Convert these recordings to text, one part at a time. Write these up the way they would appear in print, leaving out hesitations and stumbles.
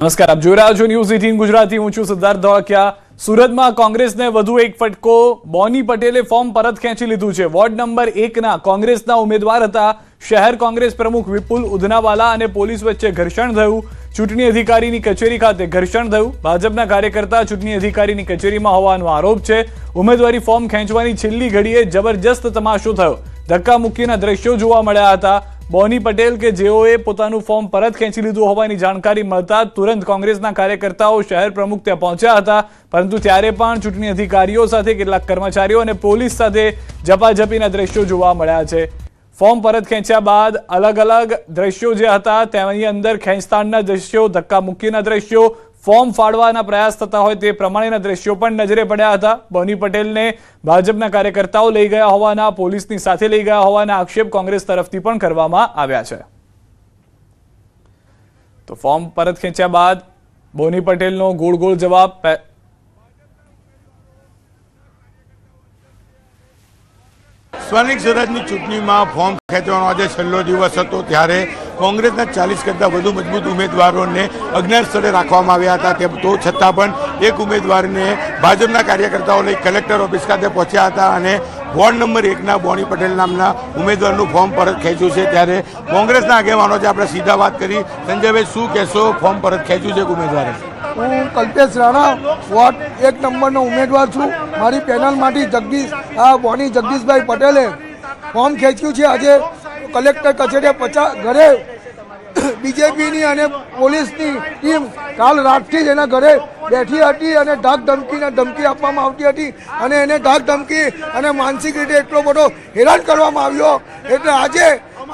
નમસ્કાર, આપ જોઈ રહ્યા છો ન્યૂઝ 18 ગુજરાતી। હું છું સિદ્ધાર્થ ધોળકિયા। સુરતમાં કોંગ્રેસને વધુ એક ફટકો। બોની પટેલે ફોર્મ પરત ખેંચી લીધું છે। વોર્ડ નંબર 1 ના કોંગ્રેસના ઉમેદવાર હતા શહેર કોંગ્રેસ પ્રમુખ વિપુલ ઉધનાવાલા અને પોલીસ વચ્ચે ઘર્ષણ થયું। ચૂંટણી અધિકારીની કચેરી ખાતે ઘર્ષણ થયું। ભાજપના કાર્યકર્તા ચૂંટણી અધિકારીની કચેરીમાં હોવાનો આરોપ છે। ઉમેદવારી ફોર્મ ખેંચવાની છેલ્લી ઘડીએ જબરજસ્ત તમાશો થયો। ધક્કામુક્કીના દ્રશ્યો જોવા મળ્યા હતા। બોની પટેલ કે જેઓએ પોતાનું ફોર્મ પરત ખેંચી લીધું હોવાની જાણકારી મળતા તુરંત કોંગ્રેસના કાર્યકર્તાઓ શહેર પ્રમુખ ત્યાં પહોંચ્યા હતા, પરંતુ ત્યારે પણ ચૂંટણી અધિકારીઓ સાથે કેટલાક કર્મચારીઓ અને પોલીસ સાથે ઝપાઝપીના દ્રશ્યો જોવા મળ્યા છે। ફોર્મ પરત ખેંચ્યા બાદ અલગ અલગ દ્રશ્યો જે હતા તેની અંદર ખેંચતાણના દ્રશ્યો, ધક્કામુક્કીના દ્રશ્યો, ફોર્મ ફાડવાના પ્રયાસ થતા હોય તે પ્રમાણેના દ્રશ્યો પણ નજરે પડ્યા હતા। બોની પટેલને ભાજપના કાર્યકર્તાઓ લઈ ગયા હોવાના, પોલીસની સાથે લઈ ગયા હોવાના આક્ષેપ કોંગ્રેસ તરફથી પણ કરવામાં આવ્યા છે। તો ફોર્મ પરત ખેંચ્યા બાદ બોની પટેલનો ગોળ ગોળ જવાબ। સ્થાનિક સ્વરાજની ચૂંટણીમાં ફોર્મ ખેંચવાનો આજે છેલ્લો દિવસ હતો, ત્યારે કોંગ્રેસના 40 કરતાં વધુ મજબૂત ઉમેદવારોને અજ્ઞાત સ્થળે રાખવામાં આવ્યા હતા। તો છતાં પણ એક ઉમેદવારને ભાજપના કાર્યકર્તાઓ લઈ કલેક્ટર ઓફિસ ખાતે પહોંચ્યા હતા અને વોર્ડ નંબર 1ના બોની પટેલ નામના ઉમેદવારનું ફોર્મ પરત ખેંચ્યું છે। ત્યારે કોંગ્રેસના આગેવાનો છે, આપણે સીધા વાત કરી। સંજયભાઈ, શું કહેશો? ફોર્મ પરત ખેંચ્યું છે ઉમેદવારે? હું કલ્પેશ રાણા, વોર્ડ 1 નંબરનો ઉમેદવાર છું। મારી પેનલમાંથી બોની જગદીશભાઈ પટેલે ફોર્મ ખેંચ્યું છે। આજે કલેક્ટર કચેરીએ ઘરે બીજેપીની અને પોલીસની ટીમ કાલ રાતથી જ એના ઘરે બેઠી હતી અને ધાક ધમકી આપવામાં આવતી હતી અને એને ધાક ધમકી અને માનસિક રીતે એટલો બધો હેરાન કરવામાં આવ્યો। એટલે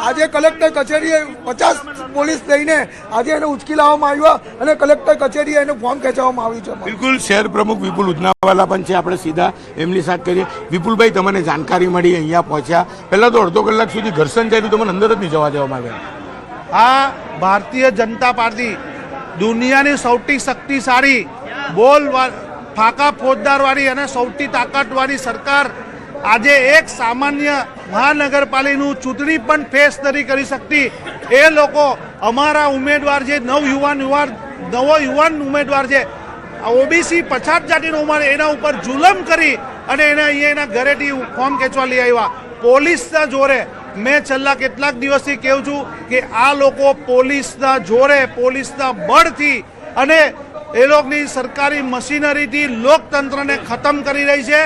આજે કલેક્ટર કચેરીએ 50 પોલીસ લઈને આજે એને ઉચકી લાવવામાં આવ્યો અને કલેક્ટર કચેરીએ એનું ફોર્મ ખેંચવામાં આવ્યું છે। બિલકુલ, શહેર પ્રમુખ વિપુલ ઉધનાવાલા પણ છે, આપણે સીધા એમની સાથે કરીએ। વિપુલભાઈ, તમને જાણકારી મળી, અહીંયા પહોંચ્યા, પહેલાં તો અડધો કલાક સુધી ઘર્ષણ થયું, તમને અંદર જ નહીં જવા દેવામાં આવ્યા। આ ભારતીય જનતા પાર્ટી દુનિયાની સૌથી શક્તિશાળી, ફાકા ફોજદારવાળી અને સૌથી તાકાતવાળી સરકાર આજે એક સામાન્ય મહાનગરપાલિકાનું ચૂંટણી પણ ફેસ નથી કરી શકતી। એ લોકો અમારા ઉમેદવાર જે નવો યુવાન ઉમેદવાર છે, ઓબીસી પછાત જાતિનો ઉમેદવાર, એના ઉપર જુલમ કરી અને એને અહીંયા એના ઘરેથી ફોર્મ ખેંચવા લઈ આવ્યા પોલીસના જોરે। મેં છેલ્લા કેટલાક દિવસથી કહું છું કે આ લોકો પોલીસના જોરે, પોલીસના બળથી અને એ લોકોની સરકારી મશીનરીથી લોકતંત્રને ખતમ કરી રહી છે।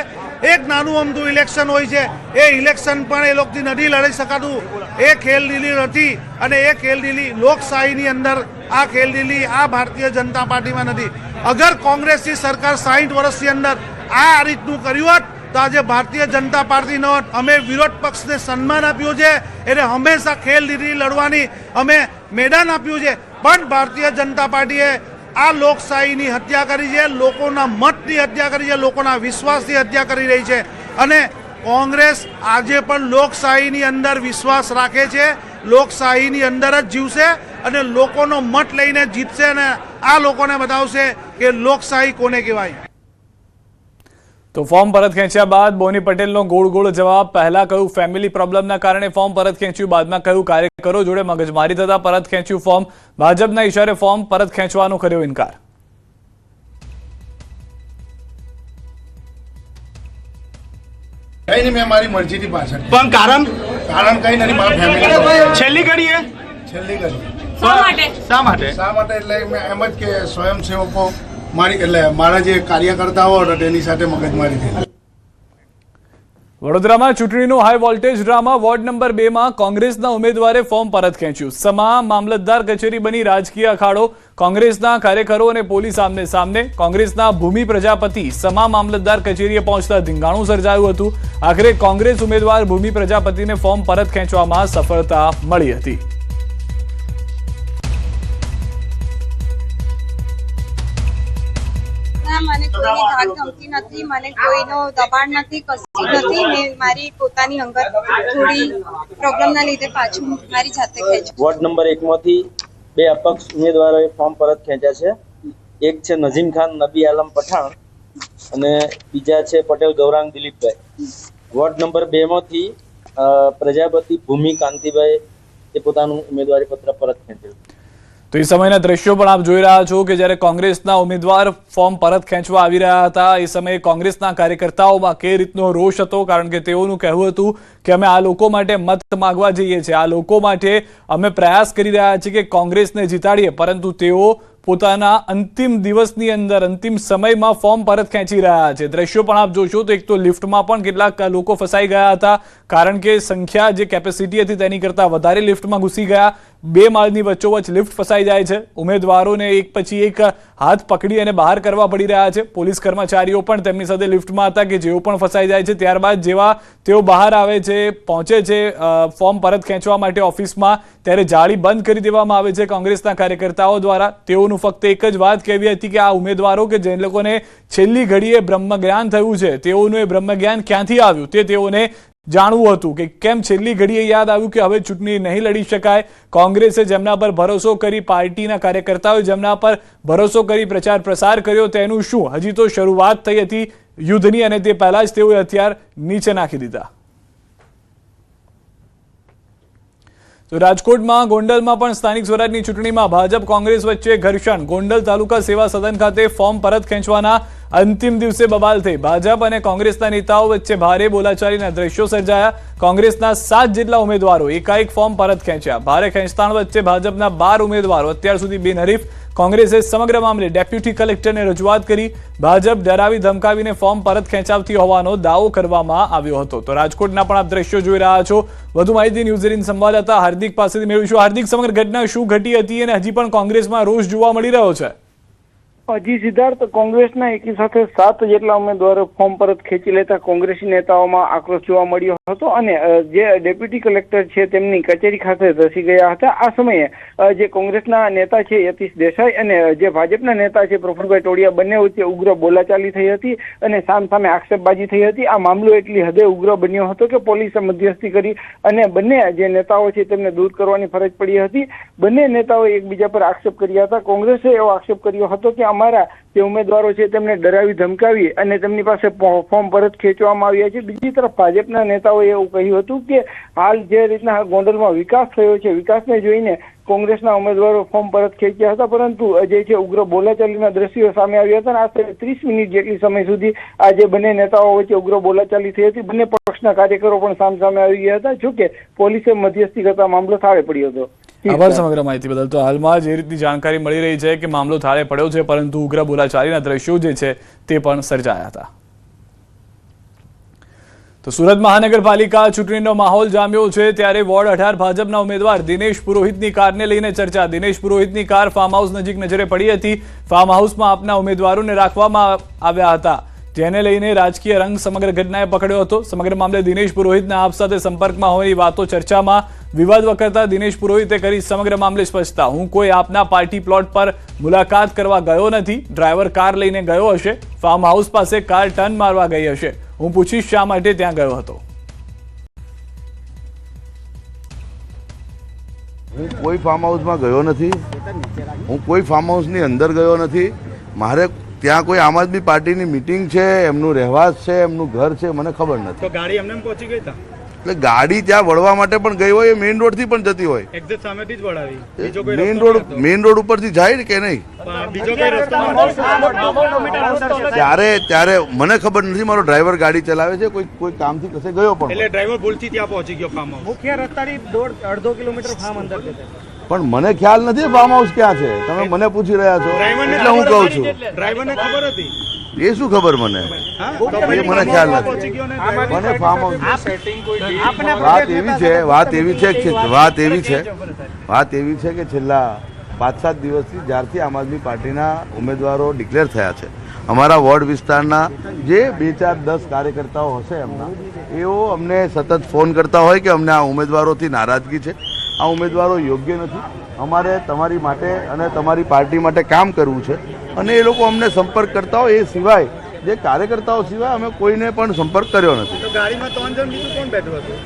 એક નાનું અમથું ઇલેક્શન હોય છે, એ ઇલેક્શન પણ એ લોકોથી નથી લડી શકાતું। એ ખેલદિલી નથી અને એ ખેલદિલી લોકશાહીની અંદર આ ખેલદિલી આ ભારતીય જનતા પાર્ટીમાં નથી। અગર કોંગ્રેસની સરકાર 60 વર્ષની અંદર આ રીતનું કર્યું હોત તો આજે ભારતીય જનતા પાર્ટીનો અમે વિરોધ પક્ષને સન્માન આપ્યું છે, એને હંમેશા ખેલદિલી લડવાની અમે મેદાન આપ્યું છે। પણ ભારતીય જનતા પાર્ટીએ આ લોકશાહીની હત્યા કરી છે, લોકોના મતની હત્યા કરી છે, લોકોના વિશ્વાસની હત્યા કરી રહી છે અને કોંગ્રેસ આજે પણ લોકશાહીની અંદર વિશ્વાસ રાખે છે, લોકશાહીની અંદર જ જીવશે અને લોકોનો મત લઈને જીતશે અને આ લોકોને બતાવશે કે લોકશાહી કોને કહેવાય। તો ફોર્મ પરત ખેંચ્યા બાદ બોની પટેલનો ગોળ ગોળ જવાબ। પહેલા કહ્યું ફેમિલી પ્રોબ્લેમના કારણે ફોર્મ પરત ખેંચ્યું, બાદમાં કહ્યું કાર્યકરો જોડે મગજમારી થતા પરત ખેંચ્યું ફોર્મ। ભાજપના ઇશારે ફોર્મ પરત ખેંચવાનો કર્યો ઇનકાર। કઈ નહીં, મેં મારી મરજીથી પાછળ, પણ કારણ કઈ નથી, મારા ફેમિલી છેલ્લી ઘડીએ શા માટે એટલે મેં એમ જ કે સ્વયંસેવકો મારા જે કાર્યકર્તાઓ હતા તેની સાથે મગજમારી થઈ। વડોદરામાં ચૂંટણીનો high voltage drama. Ward number 2 માં કોંગ્રેસના ઉમેદવારે ફોર્મ પરત ખેંચ્યું। સમા મામલતદાર કચેરી બની રાજકીય અખાડો। કોંગ્રેસના કાર્યકરો અને પોલીસ આમને સામને। કોંગ્રેસના ભૂમિ પ્રજાપતિ સમા મામલતદાર કચેરીએ પહોંચતા ધીંગાણું સર્જાયું હતું। આખરે કોંગ્રેસ ઉમેદવાર ભૂમિ પ્રજાપતિને ફોર્મ પરત ખેંચવામાં સફળતા મળી હતી। મને કોઈની ધાક ધમકી નથી, મને કોઈનો દબાણ નથી, કશું નથી। મેં મારી પોતાની અંગત થોડી પ્રોબ્લેમના લીધે પાછું મારી જાતે ખેંચ્યું। વોર્ડ નંબર 1 માંથી 2 અપક્ષ ઉમેદવારોએ ફોર્મ પરત ખેંચ્યા છે। એક છે નજીમ ખાન નબી આલમ પઠાણ અને બીજા છે પટેલ ગૌરાંગ દિલીપભાઈ। વોર્ડ નંબર 2 માંથી પ્રજાપતિ ભૂમિ કાંતિભાઈ એ પોતાનું ઉમેદવારી પત્ર પરત ખેંચ્યું। તો એ સમયના દ્રશ્યો પણ આપ જોઈ રહ્યા છો કે જ્યારે કોંગ્રેસના ઉમેદવાર ફોર્મ પરત ખેંચવા આવી રહ્યા હતા એ સમયે કોંગ્રેસના કાર્યકર્તાઓમાં કઈ રીતનો રોષ હતો, કારણ કે તેઓનું કહેવું હતું કે અમે આ લોકો માટે મત માંગવા જઈએ છીએ, આ લોકો માટે અમે પ્રયાસ કરી રહ્યા છીએ કે કોંગ્રેસને જીતાડીએ, પરંતુ તેઓ પોતાના અંતિમ દિવસની અંદર અંતિમ સમયમાં ફોર્મ પરત ખેંચી રહ્યા છે। દ્રશ્યો પણ આપ જોશો તો એક તો લિફ્ટમાં પણ કેટલાક લોકો ફસાઈ ગયા હતા, કારણ કે સંખ્યા જે કેપેસિટી હતી તેની કરતાં વધારે લિફ્ટમાં ઘૂસી ગયા। 2 માળની વચ્ચોવચ્ચ લિફ્ટ ફસાઈ જાય છે, ઉમેદવારોને એક પછી એક હાથ પકડી અને બહાર કરવા પડી રહ્યા છે। પોલીસ કર્મચારીઓ પણ તેમની સાથે લિફ્ટમાં હતા કે જેઓ પણ ફસાઈ જાય છે, ત્યારબાદ જેવા તેઓ બહાર આવે છે, પહોંચે છે ફોર્મ પરત ખેંચવા માટે ઓફિસમાં, ત્યારે જાળી બંધ કરી દેવામાં આવે છે કોંગ્રેસના કાર્યકર્તાઓ દ્વારા। તેઓનું ફક્ત એક જ વાત કહેવી હતી કે આ ઉમેદવારો કે જે લોકોને છેલ્લી ઘડીએ બ્રહ્મજ્ઞાન થયું છે તેઓનું એ બ્રહ્મજ્ઞાન ક્યાંથી આવ્યું તે તેઓને જાણવું હતું કે કેમ છેલ્લી ઘડીએ યાદ આવ્યું કે હવે ચૂંટણી નહીં લડી શકાય। કોંગ્રેસે જેમના પર ભરોસો કરી, પાર્ટીના કાર્યકર્તાઓએ જેમના પર ભરોસો કરી પ્રચાર પ્રસાર કર્યો તેનું શું? હજી તો શરૂઆત થઈ હતી યુદ્ધની અને તે પહેલા જ તેઓએ હથિયાર નીચે નાખી દીધા। તો રાજકોટમાં ગોંડલમાં પણ સ્થાનિક સ્વરાજની ચૂંટણીમાં ભાજપ કોંગ્રેસ વચ્ચે ઘર્ષણ। ગોંડલ તાલુકા સેવા સદન ખાતે ફોર્મ પરત ખેંચવાના અંતિમ દિવસે બબાલ થઈ। ભાજપ અને કોંગ્રેસના નેતાઓ વચ્ચે ભારે બોલાચાલીના દ્રશ્યો સર્જાયા। કોંગ્રેસના 7 જેટલા ઉમેદવારો એકાએક ફોર્મ પરત ખેંચ્યા। ભારે ખેંચતાણ વચ્ચે ભાજપના 12 ઉમેદવારો અત્યાર સુધી બિનહરીફ। કોંગ્રેસે સમગ્ર મામલે ડેપ્યુટી કલેક્ટરને રજૂઆત કરી। ભાજપ ડરાવી ધમકાવીને ફોર્મ પરત ખેંચાવતી હોવાનો દાવો કરવામાં આવ્યો હતો। તો રાજકોટના પણ આપ દ્રશ્યો જોઈ રહ્યા છો। વધુ માહિતી ન્યૂઝ 18 સંવાદદાતા હાર્દિક પાસેથી મેળવીશું। હાર્દિક, સમગ્ર ઘટના શું ઘટી હતી અને હજી પણ કોંગ્રેસમાં રોષ જોવા મળી રહ્યો છે? હજી સિદ્ધાર્થ, કોંગ્રેસના એકી સાથે 7 જેટલા ઉમેદવારો ફોર્મ પરત ખેંચી લેતા કોંગ્રેસી નેતાઓમાં આક્રોશ જોવા મળ્યો હતો અને જે ડેપ્યુટી કલેક્ટર છે તેમની કચેરી ખાતે ધસી ગયા હતા। આ સમયે જે કોંગ્રેસના નેતા છે યતીશ દેસાઈ અને જે ભાજપના નેતા છે પ્રફુલભાઈ ટોડિયા બંને વચ્ચે ઉગ્ર બોલાચાલી થઈ હતી અને સામસામે આક્ષેપબાજી થઈ હતી। આ મામલો એટલી હદે ઉગ્ર બન્યો હતો કે પોલીસે મધ્યસ્થી કરી અને બંને જે નેતાઓ છે તેમને દૂર કરવાની ફરજ પડી હતી। બંને નેતાઓએ એકબીજા પર આક્ષેપ કર્યા હતા। કોંગ્રેસે એવો આક્ષેપ કર્યો હતો કે અમારા જે ઉમેદવારો છે તેમને ડરાવી ધમકાવી અને તેમની પાસે ફોર્મ પરત ખેંચવામાં આવ્યા છે। બીજી તરફ ભાજપના નેતાઓએ એવું કહ્યું હતું કે હાલ જે રીતના ગોંડલમાં વિકાસ થયો છે, વિકાસને જોઈને કોંગ્રેસના ઉમેદવારો ફોર્મ પરત ખેંચ્યા હતા, પરંતુ જે છે ઉગ્ર બોલાચાલીના દ્રશ્યો સામે આવ્યા હતા અને આશરે 30 મિનિટ જેટલી સમય સુધી આ જે બંને નેતાઓ વચ્ચે ઉગ્ર બોલાચાલી થઈ હતી। બંને પક્ષના કાર્યકરો પણ સામે આવી ગયા હતા, જોકે પોલીસે મધ્યસ્થી કરતા મામલો થાળે પડ્યો હતો। આભાર સમગ્ર માહિતી બદલ। તો હાલમાં જે રીતની જાણકારી મળી રહી છે કે મામલો થાળે પડ્યો છે, પરંતુ ઉગ્ર બોલાચાલીના દ્રશ્યો જે છે તે પણ સર્જાયા હતા। તો સુરત મહાનગરપાલિકા ચૂંટણીનો માહોલ જામ્યો છે, ત્યારે વોર્ડ 18 ભાજપના ઉમેદવાર દિનેશ પુરોહિતની કારને લઈને ચર્ચા। દિનેશ પુરોહિતની કાર ફાર્મ હાઉસ નજીક નજરે પડી હતી। ફાર્મ હાઉસમાં આપના ઉમેદવારોને રાખવામાં આવ્યા હતા, જેને લઈને રાજકીય રંગ સમગ્ર ઘટનાએ પકડ્યો હતો। સમગ્ર મામલે દિનેશ પુરોહિતના આપ સાથે સંપર્કમાં હોવાની વાતો ચર્ચામાં। વિવાદ વકરતા દિનેશ પુરોહિતે કરી સમગ્ર મામલે સ્પષ્ટતા। હું કોઈ આપના પાર્ટી પ્લોટ પર મુલાકાત કરવા ગયો નથી। ડ્રાઈવર કાર લઈને ગયો હશે, ફાર્મ હાઉસ પાસે કાર ટર્ન મારવા ગઈ હશે। હું પૂછીશ શા માટે ત્યાં ગયો હતો। હું કોઈ ફાર્મ હાઉસમાં ગયો નથી, હું કોઈ ફાર્મ હાઉસની અંદર ગયો નથી। મારે ત્યાં કોઈ આમ આદમી પાર્ટીની મીટિંગ છે, એમનું રહેવાસ છે, એમનું ઘર છે, મને ખબર નથી। તો ગાડી એમને પહોંચી ગઈ હતા? એટલે ગાડી ત્યાં વળવા માટે પણ ગઈ હોય, એ મેઇન રોડ થી પણ જતી હોય, એક્ઝેક્ટ સામેથી જ વળાવી। બીજો કોઈ મેઇન રોડ ઉપરથી જાય કે નહીં? બીજો કોઈ રસ્તો ત્યારે મને ખબર નથી। મારો ડ્રાઈવર ગાડી ચલાવે છે, કોઈ કામથી કશે ગયો પણ, એટલે ડ્રાઈવર ભૂલથી ત્યાં પહોંચી ગયો ફાર્મ હાઉસ। મુખ્ય રસ્તાથી 1.5 કિલોમીટર ફાર્મ અંદર છે, પણ મને ખ્યાલ નથી ફાર્મ હાઉસ ક્યાં છે। તમે મને પૂછી રહ્યા છો એટલે હું કહું છું। ડ્રાઈવરને ખબર હતી? એ શું ખબર મને? એ મને ખ્યાલ નથી। મને ફાર્મ હાઉસ વાત એવી છે કે છેલ્લા 5-7 દિવસથી જ્યારથી આમ આદમી પાર્ટીના ઉમેદવારો ડિક્લેર થયા છે, અમારા વોર્ડ વિસ્તારના જે 2-4-10 કાર્યકર્તાઓ હશે એમના, એઓ અમને સતત ફોન કરતા હોય કે અમને આ ઉમેદવારોથી નારાજગી છે, આ ઉમેદવારો યોગ્ય નથી, અમારે તમારી માટે અને તમારી પાર્ટી માટે કામ કરવું છે, અને એ લોકો અમને સંપર્ક કરતા હોય। એ સિવાય જે કાર્યકર્તાઓ સિવાય અમે કોઈને પણ સંપર્ક કર્યો નથી। તો ગાડીમાં 3 જણ બીજું કોણ બેઠું હતું?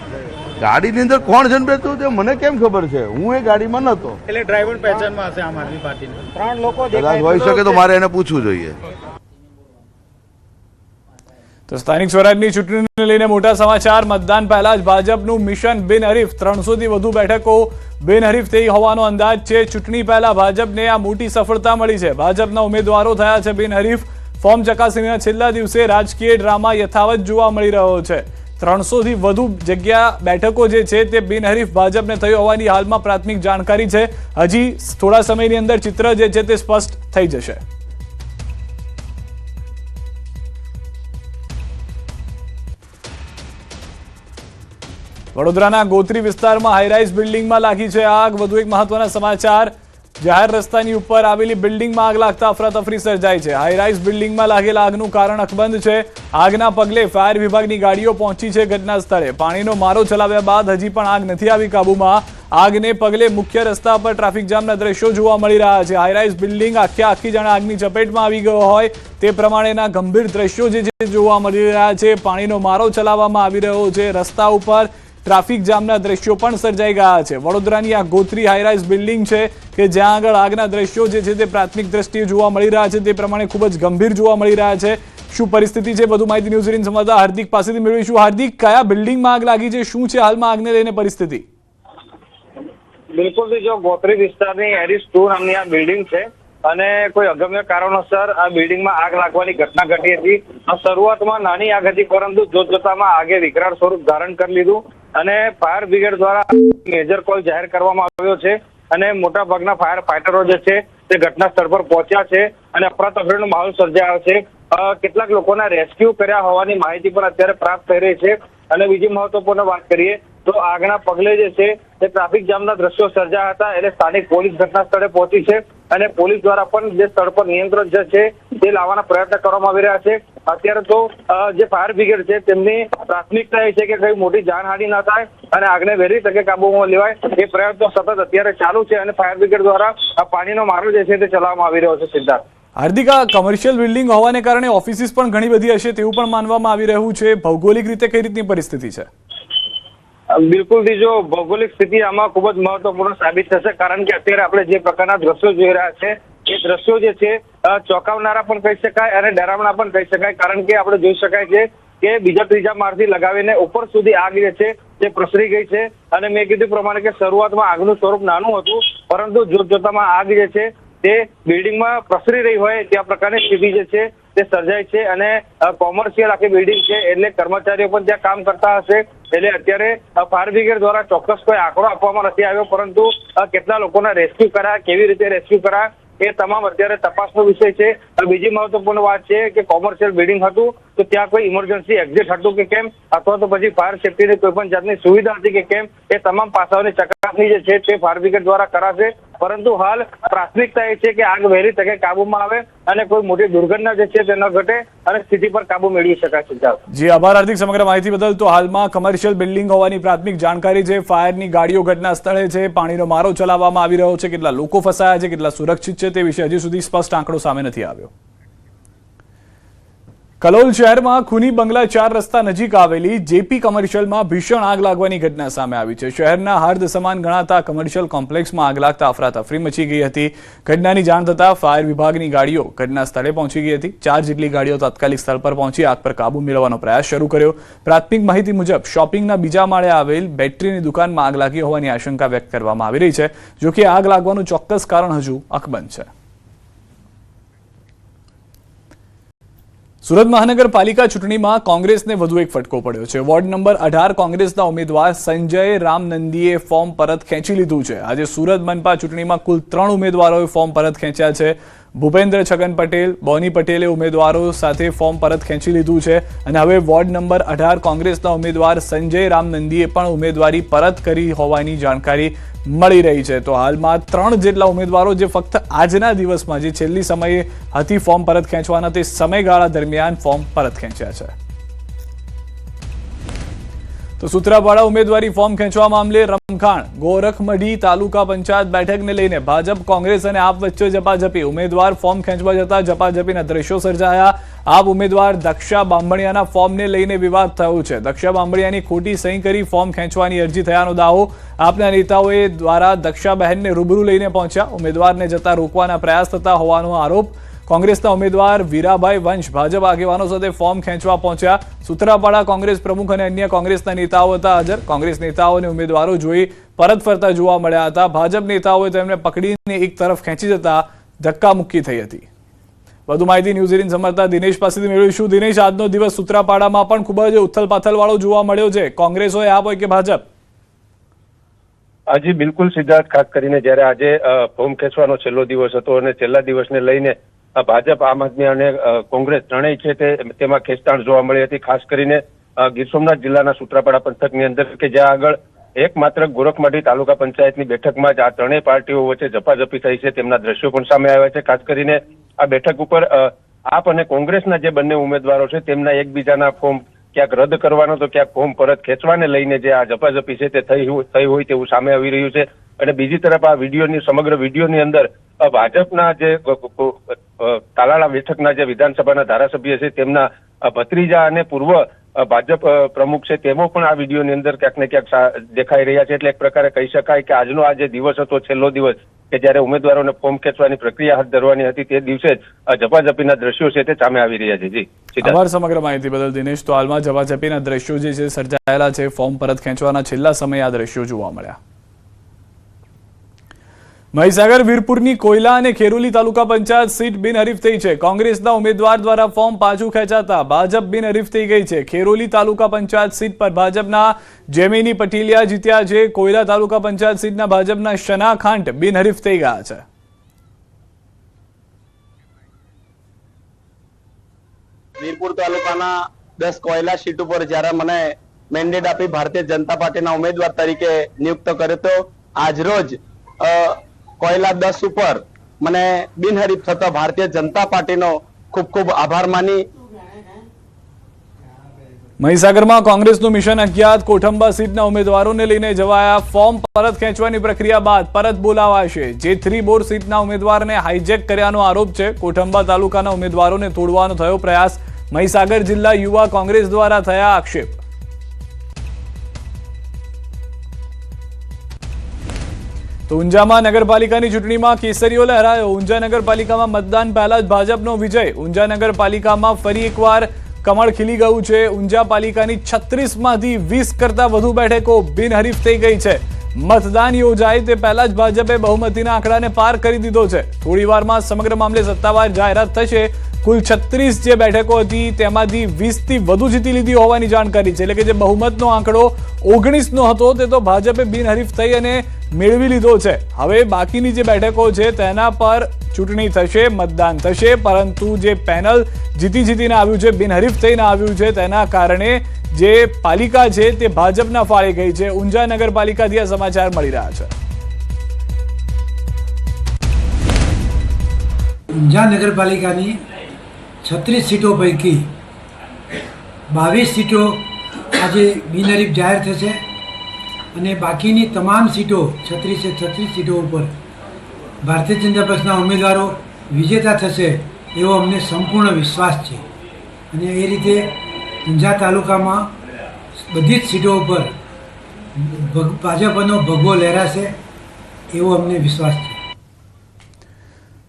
ગાડીની અંદર કોણ જણ બેઠું તે મને કેમ ખબર છે? હું એ ગાડીમાં નહોતો। એટલે ડ્રાઈવર પહેચાનમાં હશે આમ આદમી પાર્ટીના 3 લોકો કદાચ હોઈ શકે તો મારે એને પૂછવું જોઈએ। તો સ્થાનિક સ્વરાજની ચૂંટણીને લઈને મોટા સમાચાર. મતદાન પહેલા જ ભાજપનું મિશન બિનહરીફ, 300 થી વધુ બેઠકો બિનહરીફ થઈ હોવાનો અંદાજ છે. ચૂંટણી પહેલા ભાજપને આ મોટી સફળતા મળી છે. ભાજપના ઉમેદવારો થયા છે બિનહરીફ. ફોર્મ ચકાસણીના છેલ્લા દિવસે રાજકીય ડ્રામા યથાવત જોવા મળી રહ્યો છે. 300 થી વધુ બેઠકો જે છે તે બિનહરીફ ભાજપને થઈ હોવાની હાલમાં પ્રાથમિક જાણકારી છે. હજી થોડા સમયની અંદર ચિત્ર જે છે તે સ્પષ્ટ થઈ જશે. વડોદરાના ગોત્રી વિસ્તારમાં હાઈરાઇઝ બિલ્ડિંગમાં લાગી છે આગ. વધુ એક મહત્વના સમાચાર. જાહેર રસ્તાની ઉપર આવેલી બિલ્ડિંગમાં આગ લાગતા અફરાતફરી સર્જાઈ છે. હાઈરાઇઝ બિલ્ડિંગમાં લાગેલા આગનું કારણ અકબંધ છે. આગના પગલે ફાયર વિભાગની ગાડીઓ પહોંચી છે ઘટના સ્થળે. પાણીનો મારો ચલાવ્યા બાદ હજી પણ આગ નથી આવી કાબુમાં. આગને પગલે મુખ્ય રસ્તા પર ટ્રાફિક જામના દ્રશ્યો જોવા મળી રહ્યા છે. હાઈરાઇઝ બિલ્ડિંગ આખી જાણે આગની ચપેટમાં આવી ગયો હોય તે પ્રમાણેના ગંભીર દ્રશ્યો જે જોવા મળી રહ્યા છે. પાણીનો મારો ચલાવવામાં આવી રહ્યો છે. રસ્તા ઉપર ટ્રાફિક જામના દ્રશ્યો પણ સર્જાઈ ગયા છે. વડોદરાની આ ગોત્રી હાઈરાઇઝ બિલ્ડિંગ છે કે જ્યાં આગળ આગના દ્રશ્યો જે છે તે પ્રાથમિક દ્રષ્ટિએ જોવા મળી રહ્યા છે તે પ્રમાણે ખૂબ જ ગંભીર જોવા મળી રહ્યા છે. શું પરિસ્થિતિ છે વધુ માહિતી ન્યૂઝ 18 સંવાદદાતા હાર્દિક પાસેથી મેળવીશું. હાર્દિક, કયા બિલ્ડિંગમાં આગ લાગી છે, શું છે હાલમાં આગને લઈને પરિસ્થિતિ? બિલકુલ, જો ગોત્રી વિસ્તારની હેરિસ 2 નામની આ બિલ્ડિંગ છે અને કોઈ અગમ્ય કારણોસર આ બિલ્ડિંગમાં આગ લાગવાની ઘટના ઘટી હતી. શરૂઆતમાં નાની આગ હતી, પરંતુ જોતજોતામાં આગે વિકરાળ સ્વરૂપ ધારણ કરી લીધું અને ફાયર બ્રિગેડ દ્વારા મેજર કોલ જાહેર કરવામાં આવ્યો છે અને મોટા ભાગના ફાયર ફાઈટરો જે છે તે ઘટના સ્થળ પર પહોંચ્યા છે અને અફરાતફરીનો માહોલ સર્જાયો છે. કેટલાક લોકોના રેસ્ક્યુ કર્યા હોવાની માહિતી પણ અત્યારે પ્રાપ્ત થઈ રહી છે. અને બીજી મહત્વપૂર્ણ વાત કરીએ તો આગના પગલે જે છે તે ટ્રાફિક જામના દ્રશ્યો સર્જાયા હતા. એટલે સ્થાનિક પોલીસ ઘટના સ્થળે પહોંચી છે અને પોલીસ દ્વારા પણ જે સ્થળ પર નિયંત્રણ જે છે તે લાવવાના પ્રયત્ન કરવામાં આવી રહ્યા છે. અત્યારે તો જે ફાયર બ્રિગેડ છે તેમની પ્રાથમિકતા એ છે કે કઈ મોટી જાનહાનિ ન થાય અને આગને વહેલી તકે કાબૂમાં લેવાય એ પ્રયત્નો સતત અત્યારે ચાલુ છે અને ફાયર બ્રિગેડ દ્વારા આ પાણીનો મારો જે છે તે ચલાવવામાં આવી રહ્યો છે. સિદ્ધાર્થ, હાર્દિક, આ કમર્શિયલ બિલ્ડિંગ હોવાને કારણે ઓફિસીસ પણ ઘણી બધી હશે તેવું પણ માનવામાં આવી રહ્યું છે. ભૌગોલિક રીતે કઈ રીતની પરિસ્થિતિ છે? બિલકુલ, જો ભૌગોલિક સ્થિતિ આમાં ખૂબ જ મહત્વપૂર્ણ સાબિત થશે, કારણ કે અત્યારે આપણે જે પ્રકારના દ્રશ્યો જોઈ રહ્યા છે એ દ્રશ્યો જે છે ચોંકાવનારા પણ કહી શકાય અને ડરાવના પણ કહી શકાય. કારણ કે આપણે જોઈ શકાય છે કે બીજા ત્રીજા માળથી લગાવીને ઉપર સુધી આગ જે છે તે પ્રસરી ગઈ છે. અને મેં કીધું પ્રમાણે કે શરૂઆતમાં આગનું સ્વરૂપ નાનું હતું, પરંતુ જોતજોતામાં આગ જે છે તે બિલ્ડિંગમાં પ્રસરી રહી હોય ત્યાં પ્રકારની સ્થિતિ જે છે તે સર્જાય છે. અને કોમર્શિયલ આખી બિલ્ડિંગ છે એટલે કર્મચારીઓ પણ ત્યાં કામ કરતા હશે. એટલે અત્યારે ફાયર બ્રિગેડ દ્વારા ચોક્કસ કોઈ આંકડો આપવામાં નથી આવ્યો, પરંતુ કેટલા લોકોના રેસ્ક્યુ કરાયા, કેવી રીતે રેસ્ક્યુ કરાયા એ તમામ અત્યારે તપાસનો વિષય છે. બીજી મહત્વપૂર્ણ વાત છે કે કોમર્શિયલ બિલ્ડિંગ હતું તો ત્યાં કોઈ ઇમરજન્સી એક્ઝિટ હતું કે કેમ, અથવા તો પછી ફાયર સેફ્ટીની કોઈ પણ જાતની સુવિધા હતી કે કેમ, એ તમામ પાસાઓની ચકાસણી જે છે તે ફાયર બ્રિગેડ દ્વારા કરાશે. પરંતુ હાલ પ્રાથમિકતા એ છે કે આગ વહેલી તકે કાબુમાં આવે અને કોઈ મોટી દુર્ઘટના જે છે તે ન ઘટે અને સ્થિતિ પર કાબુ મેળવી શકાય. જી આભાર હાર્દિક સમગ્ર માહિતી બદલ. તો હાલમાં કમર્શિયલ બિલ્ડિંગ હોવાની પ્રાથમિક જાણકારી છે. ફાયરની ગાડીઓ ઘટના સ્થળે છે. પાણીનો મારો ચલાવવામાં આવી રહ્યો છે. કેટલા લોકો ફસાયા છે, કેટલા સુરક્ષિત છે તે વિશે હજી સુધી સ્પષ્ટ આંકડો સામે નથી આવ્યો. કલોલ શહેરમાં ખૂની બંગલા 4 રસ્તા નજીક આવેલી જેપી કમર્શિયલમાં ભીષણ આગ લાગવાની ઘટના સામે આવી છે. શહેરના હાર્દ સમાન ગણાતા કમર્શિયલ કોમ્પ્લેક્સમાં આગ લાગતા અફરાતફરી મચી ગઈ હતી. ઘટનાની જાણ થતાં ફાયર વિભાગની ગાડીઓ ઘટના સ્થળે પહોંચી ગઈ હતી. 4 જેટલી ગાડીઓ તાત્કાલિક સ્થળ પર પહોંચી આગ પર કાબુ મેળવવાનો પ્રયાસ શરૂ કર્યો. પ્રાથમિક માહિતી મુજબ શોપિંગના બીજા માળે આવેલ બેટરીની દુકાનમાં આગ લાગી હોવાની આશંકા વ્યક્ત કરવામાં આવી રહી છે. જોકે આગ લાગવાનું ચોક્કસ કારણ હજુ અકબંધ છે. સુરત મહાનગરપાલિકા ચૂંટણીમાં કોંગ્રેસને વધુ એક ફટકો પડ્યો છે. વોર્ડ નંબર 18 કોંગ્રેસના ઉમેદવાર સંજય રામનંદીએ ફોર્મ પરત ખેંચી લીધું છે. આજે સુરત મનપા ચૂંટણીમાં કુલ 3 ઉમેદવારોએ ફોર્મ પરત ખેંચ્યા છે. ભૂપેન્દ્ર છગન પટેલ, બોની પટેલે ઉમેદવારો સાથે ફોર્મ પરત ખેંચી લીધું છે અને હવે વોર્ડ નંબર 18 કોંગ્રેસના ઉમેદવાર સંજય રામનંદીએ પણ ઉમેદવારી પરત કરી હોવાની જાણકારી મળી રહી છે. તો હાલમાં 3 જેટલા ઉમેદવારો જે ફક્ત આજના દિવસમાં જે છેલ્લી સમયે હતી ફોર્મ પરત ખેંચવાના તે સમયગાળા દરમિયાન ફોર્મ પરત ખેંચ્યા છે. તો સૂત્રાપાડા ઉમેદવારી ફોર્મ ખેંચવા મામલે રમખાણ. ગોરખમઢી તાલુકા પંચાયત બેઠકને લઈને ભાજપ, કોંગ્રેસ અને આપ વચ્ચે ઝપાઝપી. ઉમેદવાર ફોર્મ ખેંચવા જતા ઝપાઝપીના દ્રશ્યો સર્જાયા. આપ ઉમેદવાર દક્ષા બાંભણિયાના ફોર્મને લઈને વિવાદ થયો છે. દક્ષા બાંભણિયાની ખોટી સહી કરી ફોર્મ ખેંચવાની અરજી થયાનો દાવો. આપના નેતાઓએ દ્વારા દક્ષાબહેનને રૂબરૂ લઈને પહોંચ્યા. ઉમેદવારને જતા રોકવાના પ્રયાસ થતા હોવાનો આરોપ. કોંગ્રેસના ઉમેદવાર વીરાભાઈ વંશ ભાજપ આગેવાનો સાથે ફોર્મ ખેંચવા પહોંચ્યા. સૂત્રાપાડા કોંગ્રેસ પ્રમુખ અને અન્ય કોંગ્રેસના નેતાઓ હતા હાજર. કોંગ્રેસ નેતાઓ અને ઉમેદવારો જોઈ પરત ફરતા જોવા મળ્યા હતા. ભાજપ નેતાઓએ તેમને પકડીને એક તરફ ખેંચી જતા ધક્કામુક્કી થઈ હતી. વધુ માહિતી ન્યૂઝ 18 સંવાદદાતા દિનેશ પાસેથી મેળવીશું. દિનેશ, આજનો દિવસ સૂત્રાપાડામાં પણ ખૂબ જ ઉથલપાથલ વાળો જોવા મળ્યો છે. કોંગ્રેસ હોય આપ હોય કે ભાજપ? જી બિલકુલ સિદ્ધાર્થ, ખાસ કરીને જ્યારે આજે ફોર્મ ખેંચવાનો છેલ્લો દિવસ હતો અને છેલ્લા દિવસને લઈને ભાજપ, આમ આદમી અને કોંગ્રેસ ત્રણેય છે તેમાં ખેંચતાણ જોવા મળી હતી. ખાસ કરીને ગીર સોમનાથ જિલ્લાના સૂત્રાપાડા પંથકની અંદર કે જ્યાં આગળ એકમાત્ર ગોરખમાઢી તાલુકા પંચાયતની બેઠકમાં જ આ ત્રણેય પાર્ટીઓ વચ્ચે ઝપાઝપી થઈ છે તેમના દ્રશ્યો પણ સામે આવ્યા છે. ખાસ કરીને આ બેઠક ઉપર આપ અને કોંગ્રેસના જે બંને ઉમેદવારો છે તેમના એકબીજાના ફોર્મ ક્યાંક રદ કરવાનો તો ક્યાંક ફોર્મ પરત ખેંચવાને લઈને જે આ ઝપાઝપી છે તે થઈ હોય તેવું સામે આવી રહ્યું છે. અને બીજી તરફ આ સમગ્ર વિડીયોની અંદર ભાજપના જે તાલાળા બેઠકના જે વિધાનસભાના ધારાસભ્ય છે તેમના ભત્રીજા અને પૂર્વ ભાજપ પ્રમુખ છે તેઓ પણ આ વિડીયોની અંદર ક્યાંક ને ક્યાંક દેખાઈ રહ્યા છે. એટલે એક પ્રકારે કહી શકાય કે આજનો આ જે દિવસ હતો, છેલ્લો દિવસ કે જ્યારે ઉમેદવારોને ફોર્મ ખેંચવાની પ્રક્રિયા હાથ ધરવાની હતી, તે દિવસે જ ઝપાઝપીના દ્રશ્યો છે તે સામે આવી રહ્યા છે. જી આભાર સમગ્ર માહિતી બદલ દિનેશ. તો હાલમાં ઝપાઝપીના દ્રશ્યો જે છે સર્જાયેલા છે. ફોર્મ પરત ખેંચવાના છેલ્લા સમયે આ દ્રશ્યો જોવા મળ્યા. મહીસાગર વીરપુરની કોયલા અને ખેરોલી તાલુકા પંચાયત સીટ બિનહરીફ થઈ છે. કોંગ્રેસના ઉમેદવાર દ્વારા ફોર્મ પાછું ખેંચાતા ભાજપ બિનહરીફ થઈ ગઈ છે. ખેરોલી તાલુકા પંચાયત સીટ પર ભાજપના જેમિની પટેલિયા જીત્યા છે. કોયલા તાલુકા પંચાયત સીટના ભાજપના શના ખાંટ બિનહરીફ થઈ ગયા છે. વીરપુર તાલુકાના 10 કોયલા સીટ ઉપર જ્યારે મને મેન્ડેટ આપી ભારતીય જનતા પાર્ટીના ઉમેદવાર તરીકે નિયુક્ત કર્યો તો આજરોજ કોયલા 10 ઉપર મને બિનહરીફ થતા ભારતીય જનતા પાર્ટીનો ખૂબ ખૂબ આભાર માની. મહીસાગરમાં કોંગ્રેસનું મિશન અજ્ઞાત કોઠંબા સીટના ઉમેદવારોને લઈને જવાયા. ફોર્મ પરત ખેંચવાની પ્રક્રિયા બાદ પરત બોલાવાશે. જે3 બોર સીટના ઉમેદવારને હાઈજેક કર્યાનો આરોપ છે. કોઠંબા તાલુકાના ઉમેદવારોને તોડવાનો થયો પ્રયાસ. મહીસાગર જિલ્લા યુવા કોંગ્રેસ દ્વારા થયા આક્ષેપ. તો ઊંઝામાં નગરપાલિકાની ચૂંટણીમાં કેસરીઓ લહેરાયો. ઊંઝા નગરપાલિકામાં મતદાન પહેલા જ ભાજપનો વિજય. ઊંઝા નગરપાલિકામાં ફરી એકવાર કમળ ખીલી ગયું છે. ઊંઝા પાલિકાની 36માંથી 20 કરતા વધુ બેઠકો બિનહરીફ થઈ ગઈ છે. મતદાન યોજાય તે પહેલા જ ભાજપે બહુમતીના આંકડાને પાર કરી દીધો છે. થોડી વારમાં સમગ્ર મામલે સત્તાવાર જાહેરાત થશે. કુલ 36 જે બેઠકો હતી તેમાંથી 20થી વધુ જીતી લીધી હોવાની જાણકારી છે. એટલે કે જે બહુમતનો આંકડો 19નો હતો તે તો ભાજપે બિનહરીફ થઈ અને મેળવી લીધો છે. હવે બાકીની જે બેઠકો છે તેના પર ચૂંટણી થશે, મતદાન થશે. પરંતુ જે પેનલ જીતીને આવ્યું છે, બિનહરીફ થઈને આવ્યું છે, તેના કારણે જે પાલિકા છે તે ભાજપના ફાળે ગઈ છે. ઊંઝા નગરપાલિકાથી આ સમાચાર મળી રહ્યા છે. ઊંઝા નગરપાલિકાની 36 સીટો પૈકી 22 સીટો આજે બિનહરીફ જાહેર થશે અને બાકીની તમામ સીટો 36 સીટો ઉપર ભારતીય જનતા પક્ષના ઉમેદવારો વિજેતા થશે એવો અમને સંપૂર્ણ વિશ્વાસ છે. અને એ રીતે ઊંઝા તાલુકામાં બધી જ સીટો ઉપર ભાજપનો ભગવો લહેરાશે એવો અમને વિશ્વાસ છે.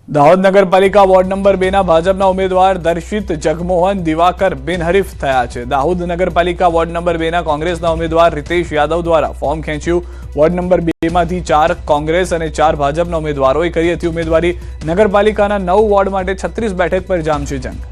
દાહોદ નગરપાલિકા વોર્ડ નંબર 2 ના ભાજપના ઉમેદવાર દર્શિત જગમોહન દિવાકર બિનહરીફ થયા છે. દાહોદ નગરપાલિકા વોર્ડ નંબર 2 ના કોંગ્રેસના ઉમેદવાર રિતેશ યાદવ દ્વારા ફોર્મ ખેંચ્યું. વોર્ડ નંબર 2 માંથી 4 કોંગ્રેસ અને 4 ભાજપના ઉમેદવારોએ કરી હતી ઉમેદવારી. નગરપાલિકાના 9 વોર્ડ માટે 36 બેઠક પર જામશે જંગ.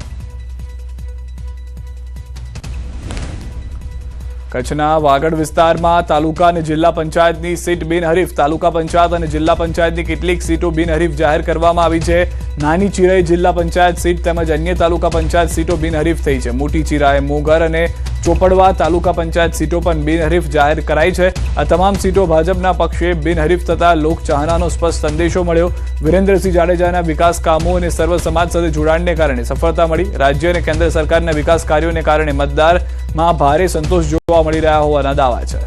કચ્છના વાગડ વિસ્તારમાં તાલુકા અને જિલ્લા પંચાયતની સીટ બિનહરીફ. તાલુકા પંચાયત અને જિલ્લા પંચાયતની કેટલીક સીટો બિનહરીફ જાહેર કરવામાં આવી છે. નાની ચિરાઈ જિલ્લા પંચાયત સીટ તેમજ અન્ય તાલુકા પંચાયત સીટો બિનહરીફ થઈ છે. મોટી ચિરાઈ, મોગર અને ચોપડવા તાલુકા પંચાયત સીટો પણ બિનહરીફ જાહેર કરાઈ છે. આ તમામ સીટો ભાજપના પક્ષે બિનહરીફ થતા લોકચાહનાનો સ્પષ્ટ સંદેશો મળ્યો. વિરેન્દ્રસિંહ જાડેજાના વિકાસ કામો અને સર્વ સમાજ સાથે જોડાણને કારણે સફળતા મળી. રાજ્ય અને કેન્દ્ર સરકારના વિકાસ કાર્યોને કારણે મતદારમાં ભારે સંતોષ જોવા મળી રહ્યા હોવાના દાવા છે.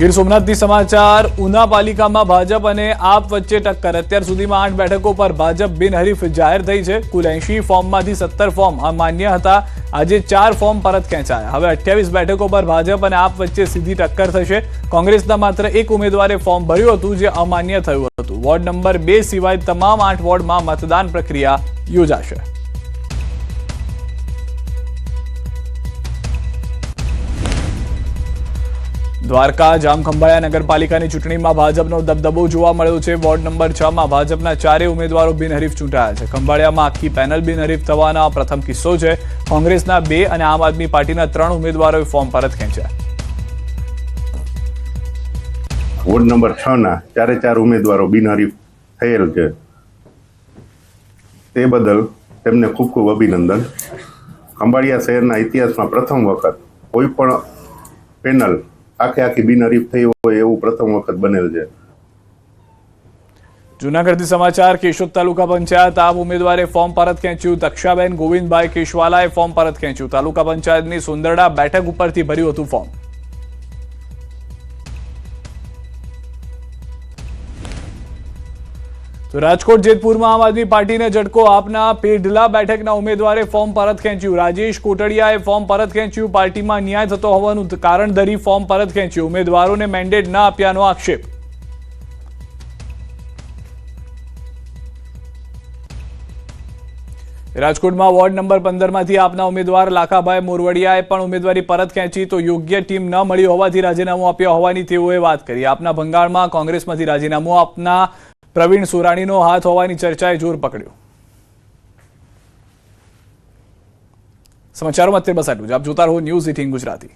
ગીર સોમનાથથી સમાચાર. ઉના પાલિકામાં ભાજપ અને આપ વચ્ચે ટક્કર. અત્યાર સુધીમાં 8 બેઠકો પર ભાજપ બિનહરીફ જાહેર થઈ છે. કુલ 80 ફોર્મમાંથી 17 ફોર્મ અમાન્ય હતા. આજે 4 ફોર્મ પરત ખેંચાયા. હવે 28 બેઠકો પર ભાજપ અને આપ વચ્ચે સીધી ટક્કર થશે. કોંગ્રેસના માત્ર એક ઉમેદવારે ફોર્મ ભર્યું હતું, જે અમાન્ય થયું હતું. વોર્ડ નંબર 2 સિવાય તમામ 8 વોર્ડમાં મતદાન પ્રક્રિયા યોજાશે. દ્વારકા જામખંભાળિયા નગરપાલિકાની ચૂંટણીમાં ભાજપનો દબદબો જોવા મળ્યો છે. વોર્ડ નંબર 6 માં ભાજપના 4 ઉમેદવારો બિનહરીફ ચૂંટાયા છે. ખંભાળિયામાં આખી પેનલ બિનહરીફ થવાનો આ પ્રથમ કિસ્સો છે. કોંગ્રેસના 2 અને આમ આદમી પાર્ટીના 3 ઉમેદવારોએ ફોર્મ પરત ખેંચ્યા. વોર્ડ નંબર 6 ના 4 ઉમેદવારો બિનહરીફ થયેલ છે. તે બદલ તેમને ખૂબ ખૂબ અભિનંદન. ખંભાળિયા શહેરના ઇતિહાસમાં પ્રથમ વખત કોઈ પણ પેનલ આખી બિનહરીફ થઈ હોય એવું પ્રથમ વખત બનેલ છે. જૂનાગઢથી સમાચાર. કેશોદ તાલુકા પંચાયત આપ ઉમેદવારે ફોર્મ પરત ખેંચ્યું. તક્ષાબેન ગોવિંદભાઈ કેશવાલાએ ફોર્મ પરત ખેંચ્યું. તાલુકા પંચાયતની સુંદરડા બેઠક ઉપરથી ભર્યું હતું ફોર્મ. તો રાજકોટ જેતપુરમાં આમ આદમી પાર્ટીને ઝટકો. આપના પેઢલા બેઠકના ઉમેદવારે ફોર્મ પરત ખેંચ્યું. રાજેશ કોટડિયાએ ફોર્મ પરત ખેંચ્યું. પાર્ટીમાં ન્યાય થતો હોવાનું કારણ ધરી ફોર્મ પરત ખેંચ્યું. ઉમેદવારોને મેન્ડેટ ન આપ્યાનો આક્ષેપ. રાજકોટમાં વોર્ડ નંબર 15 માંથી આપના ઉમેદવાર લાખાભાઈ મોરવડિયાએ પણ ઉમેદવારી પરત ખેંચી. તો યોગ્ય ટીમ ન મળી હોવાથી રાજીનામું આપ્યા હોવાની તેઓએ વાત કરી. આપના ભંગાણમાં કોંગ્રેસમાંથી રાજીનામું આપના પ્રવીણ સુરાણીનો હાથ હોવાની ચર્ચાએ જોર પકડ્યો. સમાચારોમાં અત્યારે બસ આટલું જ. આપ જોતા રહો ન્યૂઝ 18 ગુજરાતી.